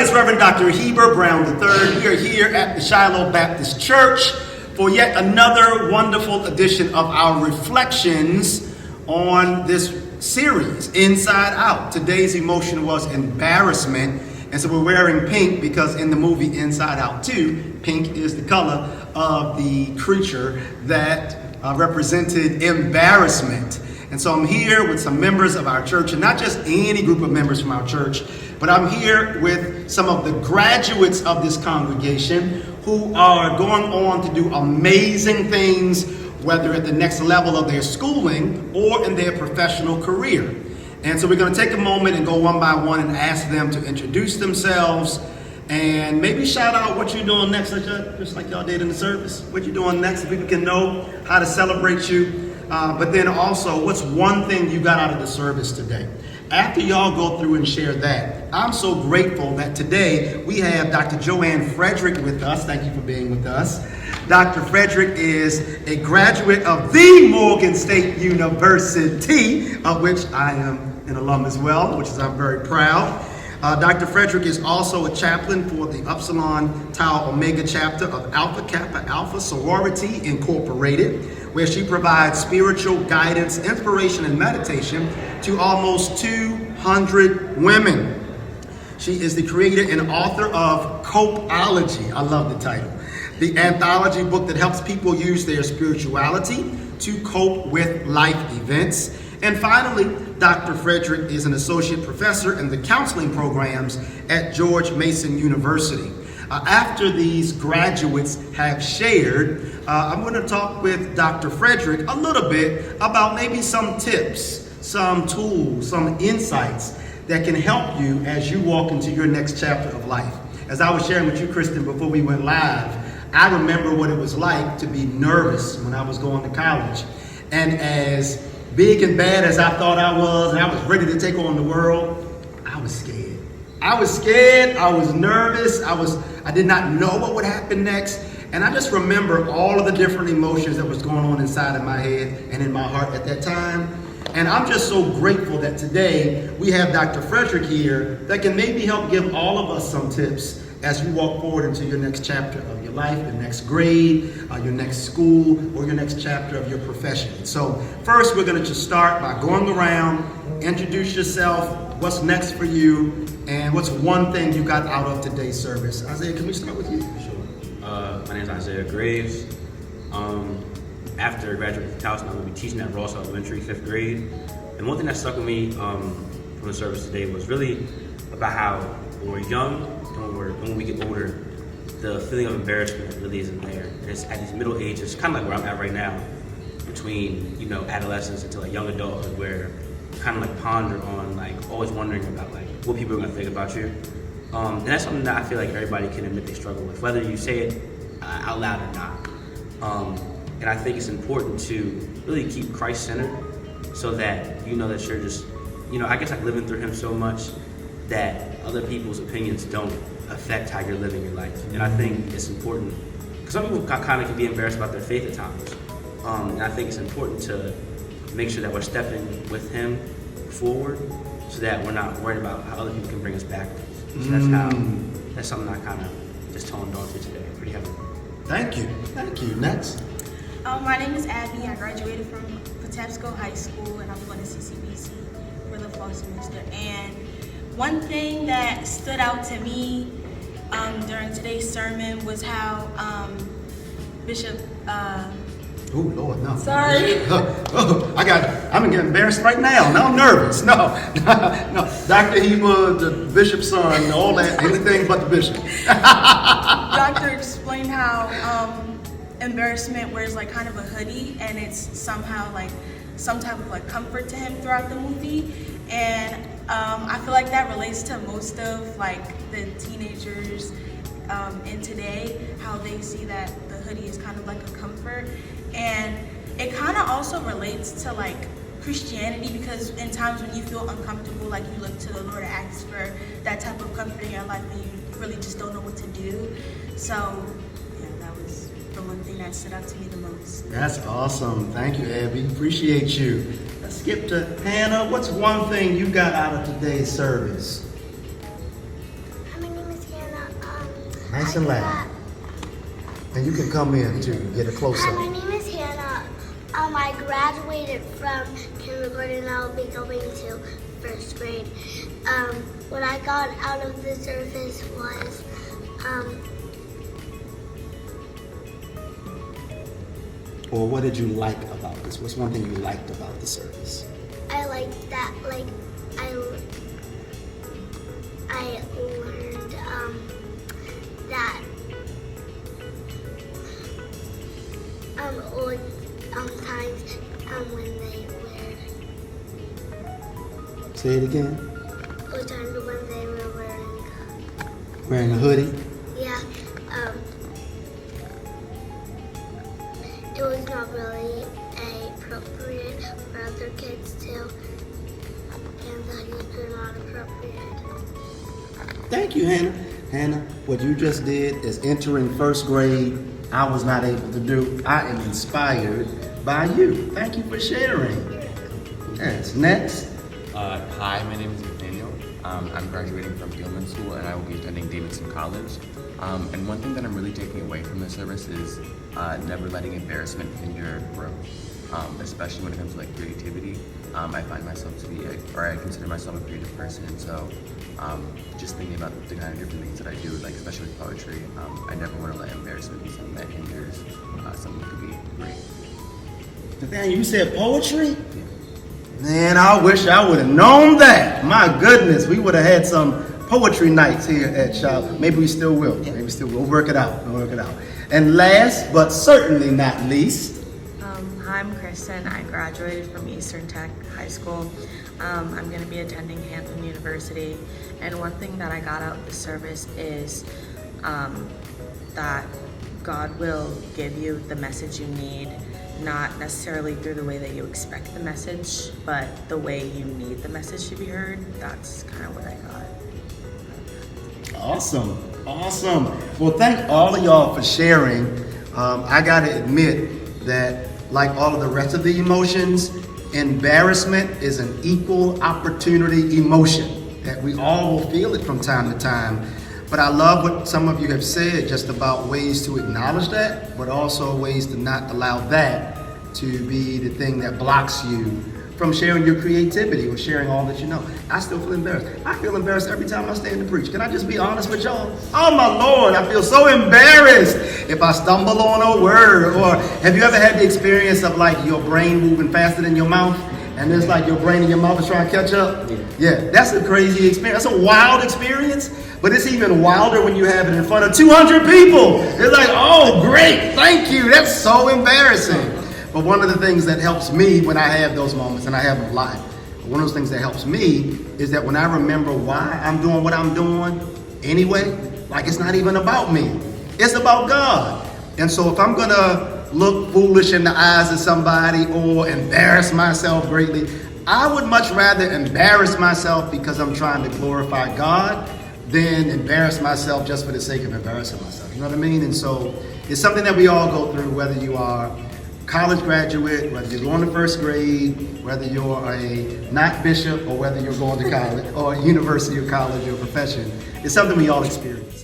is Reverend Dr. Heber Brown III. We are here at the Shiloh Baptist Church for yet another wonderful edition of our reflections on this series, Inside Out. Today's emotion was embarrassment, and so we're wearing pink because in the movie Inside Out 2, pink is the color of the creature that represented embarrassment. And so I'm here with some members of our church, and not just any group of members from our church, but I'm here with some of the graduates of this congregation who are going on to do amazing things, whether at the next level of their schooling or in their professional career. And so we're going to take a moment and go one by one and ask them to introduce themselves and maybe shout out what you're doing next, just like y'all did in the service. What you're doing next, so people can know how to celebrate you. But then also, what's one thing you got out of the service today? After y'all go through and share that, I'm so grateful that today we have Dr. Joanne Frederick with us. Thank you for being with us. Dr. Frederick is a graduate of the Morgan State University, of which I am an alum as well, which is I'm very proud. Dr. Frederick is also a chaplain for the Upsilon Tau Omega chapter of Alpha Kappa Alpha Sorority Incorporated, where she provides spiritual guidance, inspiration, and meditation to almost 200 women. She is the creator and author of Copeology. I love the title. The anthology book that helps people use their spirituality to cope with life events. And finally, Dr. Frederick is an associate professor in the counseling programs at George Mason University. After these graduates have shared, I'm going to talk with Dr. Frederick a little bit about maybe some tips, some tools, some insights that can help you as you walk into your next chapter of life. As I was sharing with you, Kristen, before we went live, I remember what it was like to be nervous when I was going to college. And as big and bad as I thought I was, and I was ready to take on the world, I was scared. I was nervous, I did not know what would happen next. And I just remember all of the different emotions that was going on inside of my head and in my heart at that time. And I'm just so grateful that today we have Dr. Frederick here that can maybe help give all of us some tips as you walk forward into your next chapter of your life, your next grade, your next school, or your next chapter of your profession. So first, we're going to just start by going around, introduce yourself, what's next for you, and what's one thing you got out of today's service. Isaiah, can we start with you? Sure. My name is Isaiah Graves. After graduating from Towson, I'm going to be teaching at Ross Elementary, 5th grade. And one thing that stuck with me from the service today was really about how when we're young and when we get older, the feeling of embarrassment really isn't there. It's at these middle ages, kind of like where I'm at right now, between adolescence into like young adulthood, where you kind of like ponder on like always wondering about like what people are going to think about you. And that's something that I feel like everybody can admit they struggle with, whether you say it out loud or not. And I think it's important to really keep Christ-centered so that you know that you're just, I guess like living through him so much that other people's opinions don't affect how you're living your life. And I think it's important, because some people kind of can be embarrassed about their faith at times. And I think it's important to make sure that we're stepping with him forward so that we're not worried about how other people can bring us backwards. So that's something I kind of just toned on to today, pretty heavily. Thank you. Next. My name is Abby. I graduated from Patapsco High School, and I'm going to CCBC for the fall semester. And one thing that stood out to me during today's sermon was how Bishop. Oh Lord, no. Sorry. I'm getting embarrassed right now. Now I'm nervous. No. Dr. Heber, the bishop's son, all that, anything but the bishop. Doctor explained how embarrassment wears like kind of a hoodie, and it's somehow like some type of like comfort to him throughout the movie. And I feel like that relates to most of like the teenagers in today, how they see that the hoodie is kind of like a comfort. And it kind of also relates to like Christianity, because in times when you feel uncomfortable, like you look to the Lord and ask for that type of comfort in your life, and you really just don't know what to do. So yeah, that was the one thing that stood out to me the most. That's awesome. Thank you, Abby. Appreciate you. Let's skip to Hannah. What's one thing you got out of today's service? My name is Nice and loud. And you can come in too, get a close Hi, my up. name is Hannah. I graduated from kindergarten. I'll be going to first grade. What I got out of the service was Or what did you like about this? What's one thing you liked about the service? I liked that I learned that old times when they wear Say it again. old times when they were Wearing a hoodie. yeah it was not really appropriate for other kids to, and the hoodies were not appropriate. Thank you, Hannah. Hannah, what you just did is entering first grade. I was not able to do. I am inspired by you. Thank you for sharing. Yes, next. Hi, my name is Nathaniel. I'm graduating from Gilman School and I will be attending Davidson College. And one thing that I'm really taking away from this service is never letting embarrassment hinder growth, especially when it comes to like creativity. I find myself to be, I consider myself a creative person, and so just thinking about the kind of different things that I do, like especially with poetry, I never want to let embarrassment be something that hinders something that could be great. Nathaniel, you said poetry? Man, I wish I would have known that. My goodness, we would have had some poetry nights here at Shiloh. Maybe we still will. Maybe we still will. We'll work it out. We'll work it out. And last, but certainly not least, Hi, I'm Kristen. I graduated from Eastern Tech High School. I'm going to be attending Hampton University. And one thing that I got out of the service is that God will give you the message you need, not necessarily through the way that you expect the message, but the way you need the message to be heard. That's kind of what I got. awesome. Awesome. Well, thank all of y'all for sharing. I got to admit that, like all of the rest of the emotions, embarrassment is an equal opportunity emotion, that we all will feel it from time to time. But I love what some of you have said just about ways to acknowledge that, but also ways to not allow that to be the thing that blocks you from sharing your creativity or sharing all that you know. I still feel embarrassed. I feel embarrassed every time I stand to preach. Can I just be honest with y'all? Oh my Lord, I feel so embarrassed if I stumble on a word. Or have you ever had the experience of like your brain moving faster than your mouth? And it's like your brain and your mouth is trying to catch up? Yeah, that's a crazy experience. That's a wild experience. But it's even wilder when you have it in front of 200 people. It's like, oh great, thank you. That's so embarrassing. But one of the things that helps me when I have those moments, and I have them a lot, one of those things that helps me is that when I remember why I'm doing what I'm doing anyway, like it's not even about me. It's about God. And so if I'm gonna look foolish in the eyes of somebody or embarrass myself greatly, I would much rather embarrass myself because I'm trying to glorify God than embarrass myself just for the sake of embarrassing myself. You know what I mean? And so it's something that we all go through, whether you are college graduate, whether you're going to first grade, whether you're a not bishop, or whether you're going to college or university or college or profession. It's something we all experience.